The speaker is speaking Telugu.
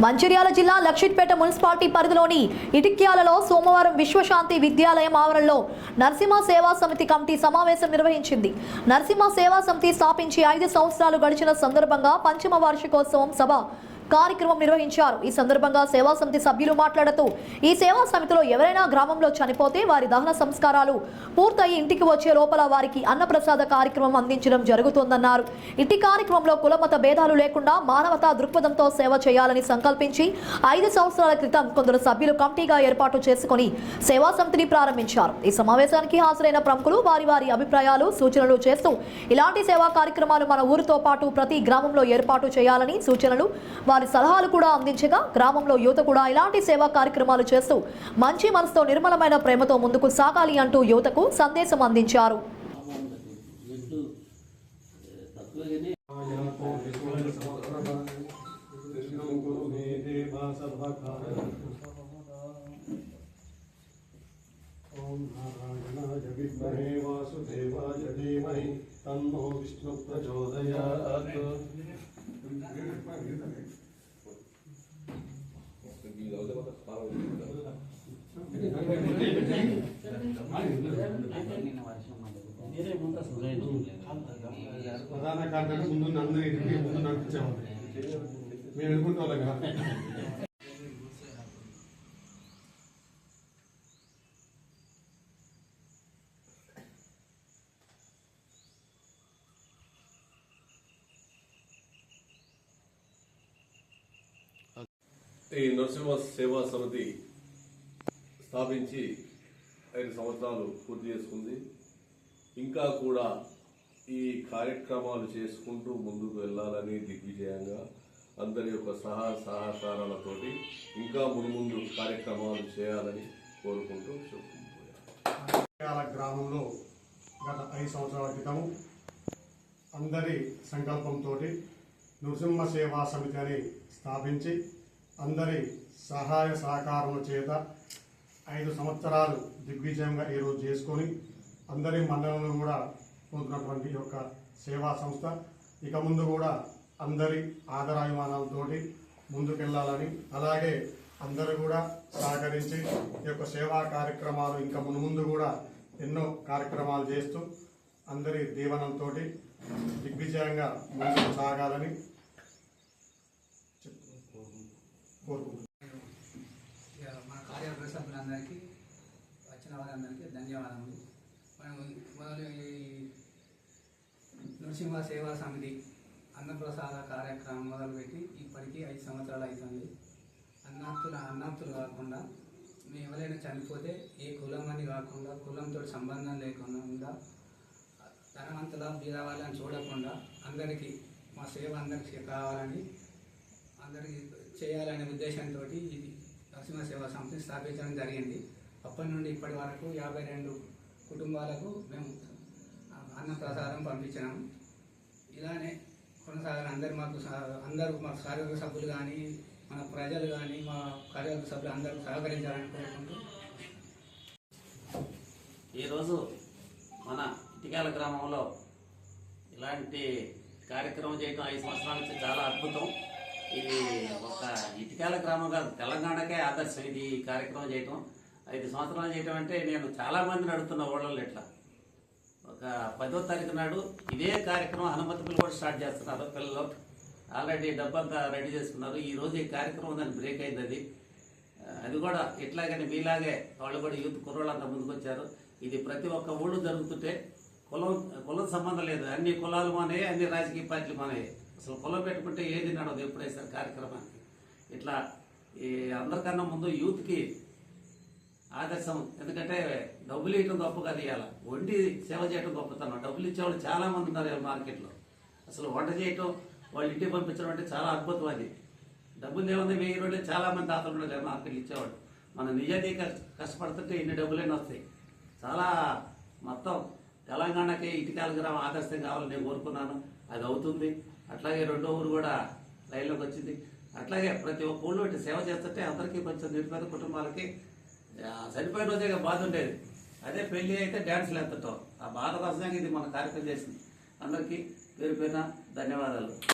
మంచిర్యాల జిల్లా లక్షిట్పేట మున్సిపాలిటీ పరిధిలోని ఇటిక్యాలలో సోమవారం విశ్వశాంతి విద్యాలయం ఆవరణలో నరసింహ సేవా సమితి కమిటీ సమావేశం నిర్వహించింది. నరసింహ సేవా సమితి స్థాపించి 5 సంవత్సరాలు గడిచిన సందర్భంగా పంచమ వార్షికోత్సవం సభ కార్యక్రమం నిర్వహించారు. ఈ సందర్భంగా సేవా సమితి సభ్యులు మాట్లాడుతూ ఈ సేవా సమితిలో ఎవరైనా గ్రామంలో చనిపోతే వారి దహన సంస్కారాలు పూర్తయి ఇంటికి వచ్చే లోపల వారికి అన్నప్రసాద కార్యక్రమం అందించడం జరుగుతోందన్నారు. ఇట్టి కార్యక్రమంలో కులమత భేదాలు లేకుండా మానవతా దృక్పథంతో సేవ చేయాలని సంకల్పించి 5 సంవత్సరాల క్రితం కొందరు సభ్యులు కమిటీగా ఏర్పాటు చేసుకుని సేవా సమితిని ప్రారంభించారు. ఈ సమావేశానికి హాజరైన ప్రముఖులు వారి వారి అభిప్రాయాలు సూచనలు చేస్తూ ఇలాంటి సేవా కార్యక్రమాలు మన ఊరితో పాటు ప్రతి గ్రామంలో ఏర్పాటు చేయాలని సూచనలు వారి సలహాలు కూడా అందించగా గ్రామంలో యువత కూడా ఇలాంటి సేవా కార్యక్రమాలు చేస్తూ మంచి మనసుతో నిర్మలమైన ప్రేమతో ముందుకు సాగాలి అంటూ యువతకు సందేశం అందించారు. तन्नो विष्णु प्रचोदयात् ప్రధాన కార్యక్రమం ముందు అందరికీ ముందు నడిపించాము మేము అనుకుంటాం. ఈ నరసింహ సేవా సమితి స్థాపించి 5 సంవత్సరాలు పూర్తి చేసుకుంది. ఇంకా కూడా ఈ కార్యక్రమాలు చేసుకుంటూ ముందుకు వెళ్ళాలని దిగ్విజయంగా అందరి యొక్క సహకారాలతోటి ఇంకా ముందు కార్యక్రమాలు చేయాలని కోరుకుంటూ గ్రామంలో గత 5 సంవత్సరాల క్రితం అందరి సంకల్పంతో నరసింహ సేవా సమితి అని స్థాపించి అందరి సహాయ సహకారం చేత 5 సంవత్సరాలు దిగ్విజయంగా ఈరోజు చేసుకొని అందరి మన్ననలను కూడా పొందుతున్నటువంటి యొక్క సేవా సంస్థ ఇక ముందు కూడా అందరి ఆదరాభిమానాలతో ముందుకెళ్లాలని, అలాగే అందరూ కూడా సహకరించి ఈ యొక్క సేవా కార్యక్రమాలు ఇంకా ముందు కూడా ఎన్నో కార్యక్రమాలు చేస్తూ అందరి దీవెనలతో దిగ్విజయంగా ముందుకు సాగాలని మా కార్యవర్గ సభ్యులందరికీ వచ్చిన వారందరికీ ధన్యవాదములు. మనం నరసింహ సేవా సమితి అన్నప్రసాద కార్యక్రమం మొదలుపెట్టి ఇప్పటికీ 5 సంవత్సరాలు అవుతుంది. అన్నార్థులు కాకుండా మేము ఎవరైనా చనిపోతే ఏ కులం అని కాకుండా కులంతో సంబంధం లేకుండా ధనవంతుల బీదవాళ్ళని చూడకుండా అందరికీ మా సేవ అందరికీ కావాలని అందరికీ చేయాలనే ఉద్దేశంతో ఇది నరసింహ సేవా సంస్థని స్థాపించడం జరిగింది. అప్పటి నుండి ఇప్పటి వరకు 52 కుటుంబాలకు మేము అన్నప్రసాదం పంపించినాము. ఇలానే కొనసాగాలి. అందరూ మా కార్యవర్గ సభ్యులు కానీ మన ప్రజలు కానీ మా కార్యవర్గ సభ్యులు అందరూ సహకరించాలని కోరుకుంటూ ఈరోజు మన ఇటిక్యాల గ్రామంలో ఇలాంటి కార్యక్రమం చేయడం 5 సంవత్సరాల నుంచి చాలా అద్భుతం. ఇది ఒక ఇటిక్యాల గ్రామం కాదు, తెలంగాణకే ఆదర్శం. ఇది కార్యక్రమం చేయటం 5 సంవత్సరాలు చేయటం అంటే నేను చాలా మందిని అడుగుతున్న ఊళ్ళలో ఇట్లా ఒక 10వ తారీఖు నాడు ఇదే కార్యక్రమం హనుమతులు కూడా స్టార్ట్ చేస్తున్నారు. పిల్లలు ఆల్రెడీ డబ్బంతా రెడీ చేసుకున్నారు. ఈరోజు ఈ కార్యక్రమం దాన్ని బ్రేక్ అయింది. అది కూడా ఇట్లాగని మీలాగే వాళ్ళు కూడా యూత్ కుర్రోళ్ళంతా ముందుకు వచ్చారు. ఇది ప్రతి ఒక్క ఊళ్ళు జరుగుతుంటే కులం సంబంధం లేదు. అన్ని కులాలు మానే, అన్ని రాజకీయ పార్టీలు మానే. అసలు కులం పెట్టుకుంటే ఏది నడవదు ఎప్పుడైనా కార్యక్రమానికి. ఇట్లా ఈ అందరికన్నా ముందు యూత్కి ఆదర్శం. ఎందుకంటే డబ్బులు ఇవ్వడం గొప్ప కాదు, ఇవ్వాలి వండి సేవ చేయడం గొప్పతనం. డబ్బులు ఇచ్చేవాళ్ళు చాలా మంది ఉన్నారు మార్కెట్లో. అసలు వంట చేయటం, వాళ్ళు ఇంటికి పంపించడం అంటే చాలా అద్భుతం. అది డబ్బులు ఏముంది, 1000 రోజులు చాలా మంది తాతలు ఉన్నారు మార్కెట్లు ఇచ్చేవాళ్ళు. మన నిజాయితీ కష్టపడుతుంటే ఇన్ని డబ్బులైనా వస్తాయి. చాలా మొత్తం తెలంగాణకి ఇటిక్యాల గ్రామం ఆదర్శం కావాలని నేను కోరుకున్నాను. అది అవుతుంది. అట్లాగే 2వ ఊరు కూడా లైన్లోకి వచ్చింది. అట్లాగే ప్రతి ఒక్క ఊళ్ళో ఇటు సేవ చేస్తుంటే అందరికీ కొంచెం నిరుపేద కుటుంబాలకి చనిపోయిన రోజే బాధ ఉండేది. అదే పెళ్లి అయితే డ్యాన్స్లు ఎత్తటం, ఆ బాధ కోసమే ఇది మన కార్యక్రమం చేసింది. అందరికీ పేరు పేరున ధన్యవాదాలు.